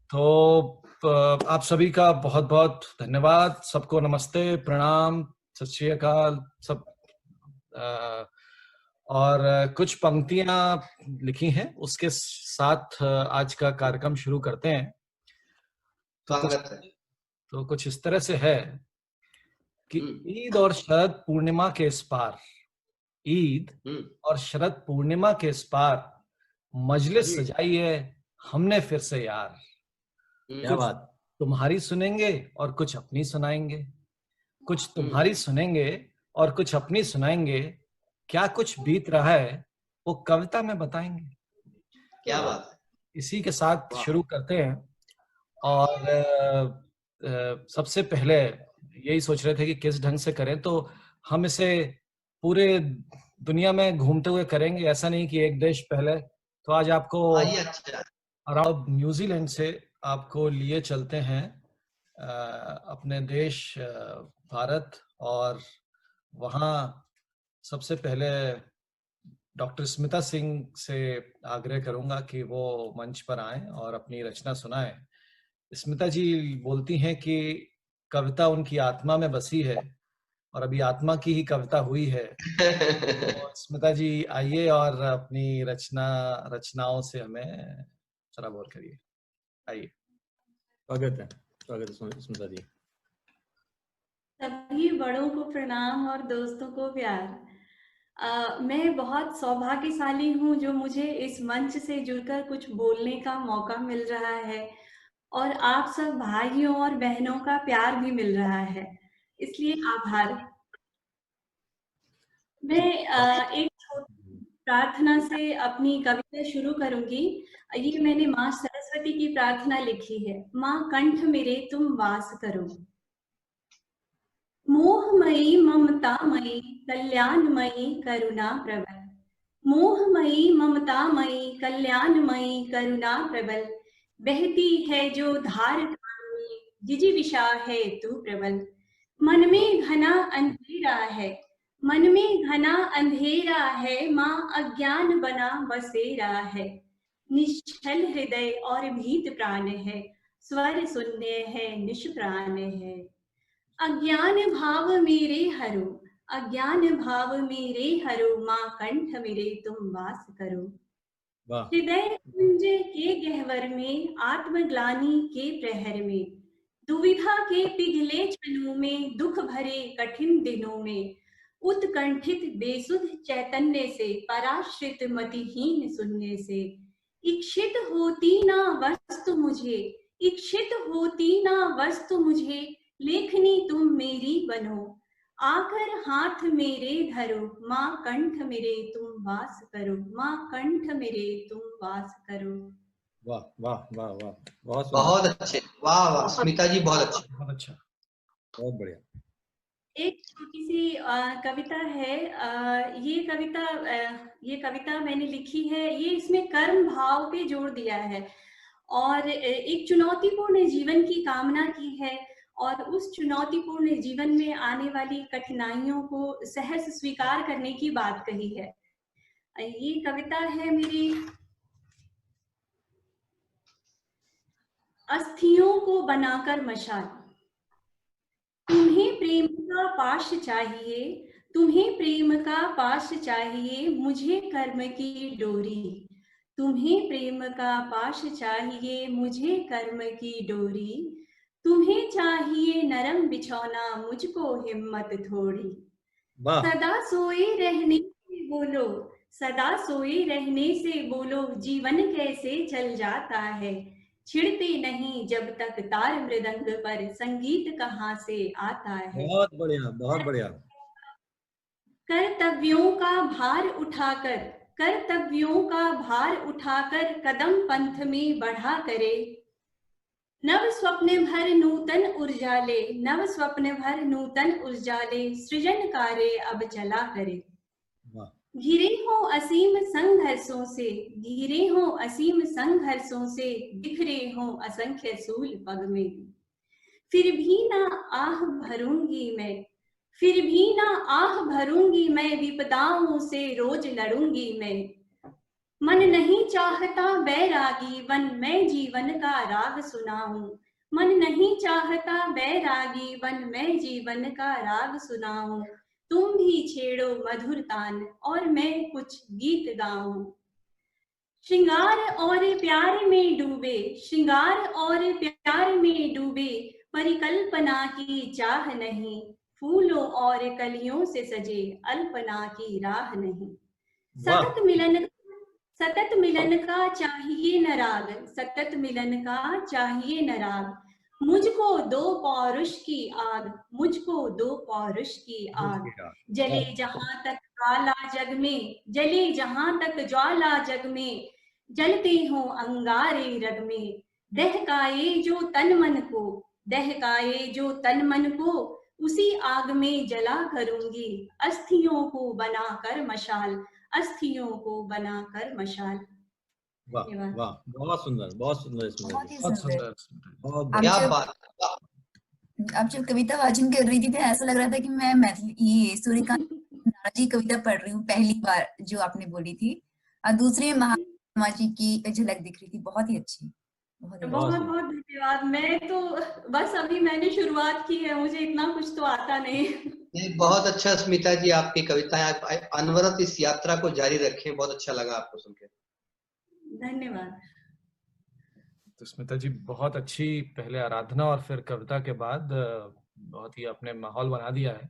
तो आप सभी का बहुत बहुत धन्यवाद। सबको नमस्ते, प्रणाम, सत श्री अकाल सब। और कुछ पंक्तियां लिखी हैं, उसके साथ आज का कार्यक्रम शुरू करते हैं। तो कुछ इस तरह से है कि ईद और शरद पूर्णिमा के इस पार, ईद और शरद पूर्णिमा के इस पार मजलिस सजाई है हमने फिर से यार। क्या बात। तुम्हारी सुनेंगे और कुछ अपनी सुनाएंगे, कुछ तुम्हारी सुनेंगे और कुछ अपनी सुनाएंगे। क्या कुछ बीत रहा है वो कविता में बताएंगे। क्या बात है। इसी के साथ शुरू करते हैं। और सबसे पहले यही सोच रहे थे कि किस ढंग से करें, तो हम इसे पूरे दुनिया में घूमते हुए करेंगे, ऐसा नहीं कि एक देश पहले। तो आज आपको अराउंड न्यूजीलैंड से आपको लिए चलते हैं अपने देश भारत। और वहाँ सबसे पहले डॉक्टर स्मिता सिंह से आग्रह करूंगा कि वो मंच पर आएं और अपनी रचना सुनाएं। स्मिता जी बोलती हैं कि कविता उनकी आत्मा में बसी है और अभी आत्मा की ही कविता हुई है। तो स्मिता जी आइए और अपनी रचनाओं से हमें सराबोर करिए। आइए। स्वागत है स्मिता जी। सभी बड़ों को प्रणाम और दोस्तों को प्यार। मैं बहुत सौभाग्यशाली हूँ जो मुझे इस मंच से जुड़कर कुछ बोलने का मौका मिल रहा है और आप सब भाइयों और बहनों का प्यार भी मिल रहा है, इसलिए आभार। मैं एक छोटी प्रार्थना से अपनी कविता शुरू करूंगी। ये मैंने माँ सरस्वती की प्रार्थना लिखी है। माँ कंठ मेरे तुम वास करो, मोहमयी ममतामयी कल्याणमयी करुणा प्रबल। मोहमयी ममतामयी कल्याणमयी करुणा प्रबल, बहती है जो धार कान में जिजीविषा है तू प्रबल। मन में घना अंधेरा है, मन में घना अंधेरा है, माँ अज्ञान बना बसेरा है। निश्चल हृदय और भीत प्राण है, स्वर शून्य है निष्प्राण है। अज्ञान भाव मेरे हरो, अज्ञान भाव मेरे हरो, माँ कंठ मेरे तुम वास करो। हृदय कुंज के गहवर में, आत्मग्लानि के प्रहर में, दुविधा के पिघले क्षणों में, दुख भरे कठिन दिनों में, उत्कंठित बेसुध चैतन्य से, पराश्रित मतिहीन शून्य से, इच्छित होती ना वस्तु मुझे, इच्छित होती ना वस्तु मुझे, लेखनी तुम मेरी बनो, आकर हाथ मेरे धरो, माँ कंठ मेरे तुम वास करो, माँ कंठ मेरे तुम वास करो। वाह वाह वाह वाह, बहुत अच्छे। वाह वाह स्मिता जी, बहुत अच्छे, बहुत अच्छा, बहुत बढ़िया। एक छोटी सी कविता है। ये कविता मैंने लिखी है, ये इसमें कर्म भाव पे जोर दिया है और एक चुनौतीपूर्ण जीवन की कामना की है और उस चुनौतीपूर्ण जीवन में आने वाली कठिनाइयों को सहर्ष स्वीकार करने की बात कही है। ये कविता है मेरी। अस्थियों को बनाकर मशाल, तुम्हें प्रेम का पाश चाहिए, तुम्हें प्रेम का पाश चाहिए, मुझे कर्म की डोरी। तुम्हें प्रेम का पाश चाहिए, मुझे कर्म की डोरी। तुम्हें चाहिए नरम बिछौना, मुझको हिम्मत थोड़ी। सदा सोए रहने से बोलो, सदा सोए रहने से बोलो, जीवन कैसे चल जाता है। छिड़ते नहीं जब तक तार मृदंग पर, संगीत कहाँ से आता है। बहुत बढ़िया, बहुत बढ़िया। कर्तव्यों का भार उठाकर, कर्तव्यों का भार उठाकर, कदम पंथ में बढ़ा करे, नव स्वप्न भर नूतन ऊर्जा ले, नव स्वप्न भर नूतन ऊर्जा ले, सृजन कार्य अब चला करे। घिरे हो असीम संघर्षों से, घिरे हो असीम संघर्षों से, बिखरे हो असंख्य सूल पग में, फिर भी ना आह भरूंगी मैं, फिर भी ना आह भरूंगी मैं, विपदाओं से रोज लड़ूंगी मैं। मन नहीं चाहता बैरागी वन में जीवन का राग सुनाऊं। मन नहीं चाहता बैरागी वन में जीवन का राग सुनाऊं। तुम भी छेड़ो मधुर तान और मैं कुछ गीत गाऊं। श्रृंगार और प्यार में डूबे, श्रृंगार और प्यार में डूबे, परिकल्पना की चाह नहीं, फूलों और कलियों से सजे अल्पना की राह नहीं। वाह सतत मिलन का चाहिए न राग, सतत मिलन का चाहिए न राग। मुझको दो पौरुष की आग, मुझको दो पौरुष की आग। जले जहां तक ज्वाला जग में, जले जहां तक ज्वाला जग में, जलते हो अंगारे रग में। दहकाए जो तन मन को, दहकाए जो तन मन को, उसी आग में जला करूंगी अस्थियों को बनाकर मशाल, अस्थियों को बनाकर मशाल। वाह वाह, बहुत सुंदर स्मिता बहुत जी, ही बहुत सुंदर। सुंदर। बहुत आप बढ़िया। क्या जब बात, वाह, आप जब कविता वाचन कर रही थी तो ऐसा लग रहा था कि मैं मैथिली ये सूर्यकांत नाराजी कविता पढ़ रही हूँ पहली बार जो आपने बोली थी, और दूसरी महात्मा जी की झलक दिख रही थी। बहुत ही अच्छी, बहुत ही अच्छी। बहुत बहुत धन्यवाद। मैं तो बस अभी मैंने शुरुआत की है, मुझे इतना कुछ तो आता नहीं। नहीं, बहुत अच्छा स्मिता जी, आपकी कविताएं आप अनवरत इस यात्रा को जारी रखें। बहुत अच्छा लगा आपको सुनकर। धन्यवाद। तो स्मिता जी बहुत अच्छी, पहले आराधना और फिर कविता के बाद बहुत ही आपने माहौल बना दिया है।